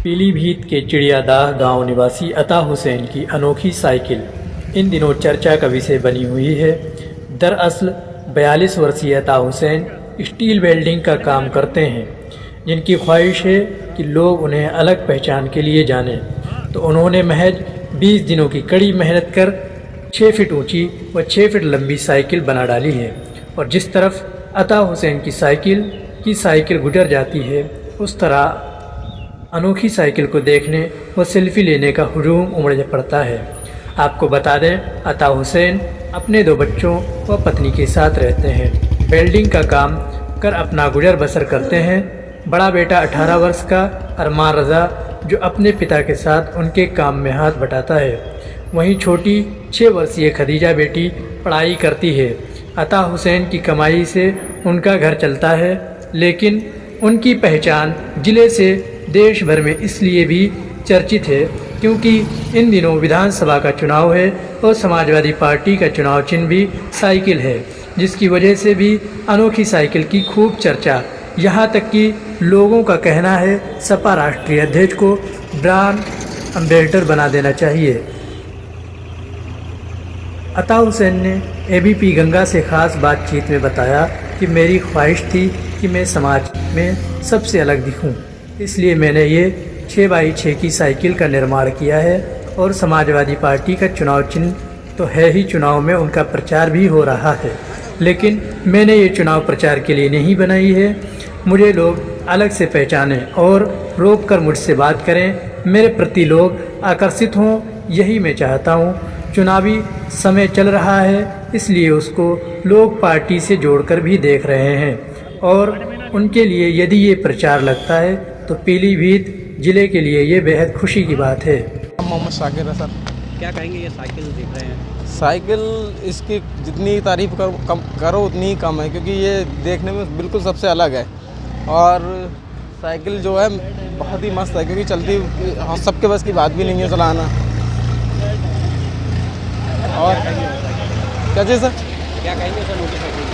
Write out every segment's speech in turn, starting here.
पीलीभीत के चिड़ियादाह गांव निवासी अता हुसैन की अनोखी साइकिल इन दिनों चर्चा का विषय बनी हुई है। दरअसल 42 वर्षीय अता हुसैन स्टील वेल्डिंग का काम करते हैं, जिनकी ख्वाहिश है कि लोग उन्हें अलग पहचान के लिए जानें। तो उन्होंने महज 20 दिनों की कड़ी मेहनत कर 6 फीट ऊंची व 6 फीट लंबी साइकिल बना डाली है। और जिस तरफ अता हुसैन की साइकिल गुजर जाती है, उस तरह अनोखी साइकिल को देखने व सेल्फी लेने का हुजूम उमड़ पड़ता है। आपको बता दें, अता हुसैन अपने 2 बच्चों व पत्नी के साथ रहते हैं। वेल्डिंग का काम कर अपना गुजर बसर करते हैं। बड़ा बेटा 18 वर्ष का अरमान रज़ा, जो अपने पिता के साथ उनके काम में हाथ बटाता है। वहीं छोटी 6 वर्षीय खदीजा बेटी पढ़ाई करती है। अता हुसैन की कमाई से उनका घर चलता है, लेकिन उनकी पहचान ज़िले से देश भर में इसलिए भी चर्चित है क्योंकि इन दिनों विधानसभा का चुनाव है और समाजवादी पार्टी का चुनाव चिन्ह भी साइकिल है, जिसकी वजह से भी अनोखी साइकिल की खूब चर्चा। यहाँ तक कि लोगों का कहना है सपा राष्ट्रीय अध्यक्ष को ब्रांड एम्बेसडर बना देना चाहिए। अता हुसैन ने एबीपी गंगा से खास बातचीत में बताया कि मेरी ख्वाहिश थी कि मैं समाज में सबसे अलग दिखूं, इसलिए मैंने ये 6x6 की साइकिल का निर्माण किया है। और समाजवादी पार्टी का चुनाव चिन्ह तो है ही, चुनाव में उनका प्रचार भी हो रहा है। लेकिन मैंने ये चुनाव प्रचार के लिए नहीं बनाई है। मुझे लोग अलग से पहचानें और रोक कर मुझसे बात करें, मेरे प्रति लोग आकर्षित हों, यही मैं चाहता हूँ। चुनावी समय चल रहा है, इसलिए उसको लोग पार्टी से जोड़कर भी देख रहे हैं और उनके लिए यदि ये प्रचार लगता है तो पीलीभीत जिले के लिए ये बेहद खुशी की बात है। मोहम्मद शाकिर है सर। क्या कहेंगे, ये साइकिल देख रहे हैं? साइकिल इसकी जितनी तारीफ करो उतनी ही कम है, क्योंकि ये देखने में बिल्कुल सबसे अलग है। और साइकिल जो है बहुत ही मस्त है, क्योंकि चलती सबके बस की बात भी नहीं है चलाना। और क्या चीज़ सर? क्या कहेंगे सर अनोखी साइकिल?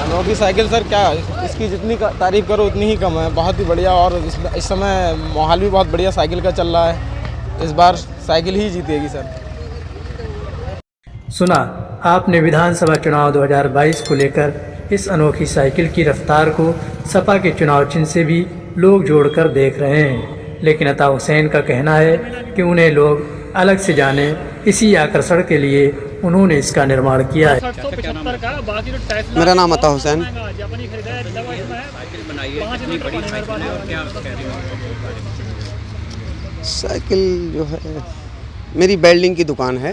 अनोखी साइकिल सर, क्या इसकी जितनी तारीफ करो उतनी ही कम है। बहुत ही बढ़िया, और इस समय माहौल भी बहुत बढ़िया साइकिल का चल रहा है। इस बार साइकिल ही जीतेगी सर। सुना आपने विधानसभा चुनाव 2022 को लेकर इस अनोखी साइकिल की रफ्तार को सपा के चुनाव चिन्ह से भी लोग जोड़कर देख रहे हैं। लेकिन अता हुसैन का कहना है कि उन्हें लोग अलग से जाने, इसी आकर्षण के लिए उन्होंने इसका निर्माण किया है। मेरा नाम अता हुसैन। साइकिल बनाई है, कितनी बड़ी साइकिल है और क्या कह रही हो? साइकिल जो है, मेरी वेल्डिंग की दुकान है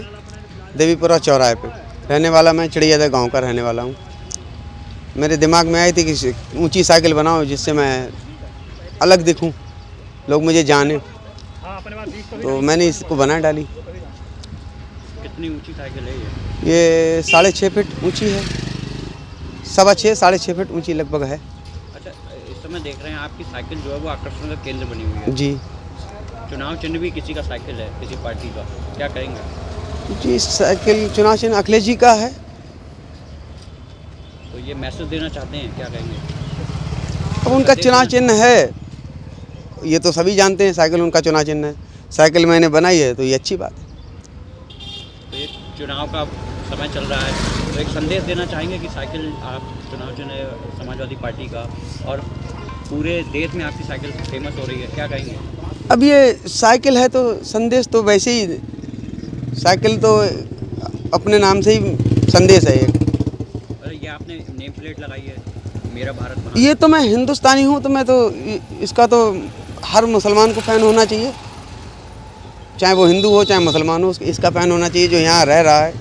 देवीपुरा चौराहे पे। रहने वाला मैं चिड़ियादाह गांव का रहने वाला हूँ। मेरे दिमाग में आई थी कि ऊंची साइकिल बनाऊँ जिससे मैं अलग दिखूँ, लोग मुझे जाने, तो मैंने इसको बना डाली। कितनी ऊंची साइकिल है ये 6.5 फीट ऊंची है, 6.25 6.5 फीट ऊंची लगभग है। अच्छा, इस समय देख रहे हैं आपकी साइकिल जो है वो आकर्षण का केंद्र बनी हुई है जी। चुनाव चिन्ह भी किसी का साइकिल है, किसी पार्टी का, क्या कहेंगे? जी, साइकिल चुनाव चिन्ह अखिलेश जी का है। तो ये मैसेज देना चाहते हैं, क्या कहेंगे? अब उनका चुनाव चिन्ह है, ये तो सभी जानते हैं, साइकिल उनका चुनाव चिन्ह है। साइकिल मैंने बनाई है तो ये अच्छी बात है। तो ये चुनाव का समय चल रहा है, तो एक संदेश देना चाहेंगे कि साइकिल आप चुनाव चिन्ह है समाजवादी पार्टी का और पूरे देश में आपकी साइकिल फेमस हो रही है, क्या कहेंगे? अब ये साइकिल है तो संदेश तो वैसे ही, साइकिल तो अपने नाम से ही संदेश है एक। अरे ये आपने नेम प्लेट लगाई है, मेरा भारत महान। ये तो मैं हिंदुस्तानी हूँ, तो मैं तो इसका तो हर मुसलमान को फ़ैन होना चाहिए, चाहे वो हिंदू हो चाहे मुसलमान हो, इसका फ़ैन होना चाहिए जो यहाँ रह रहा है।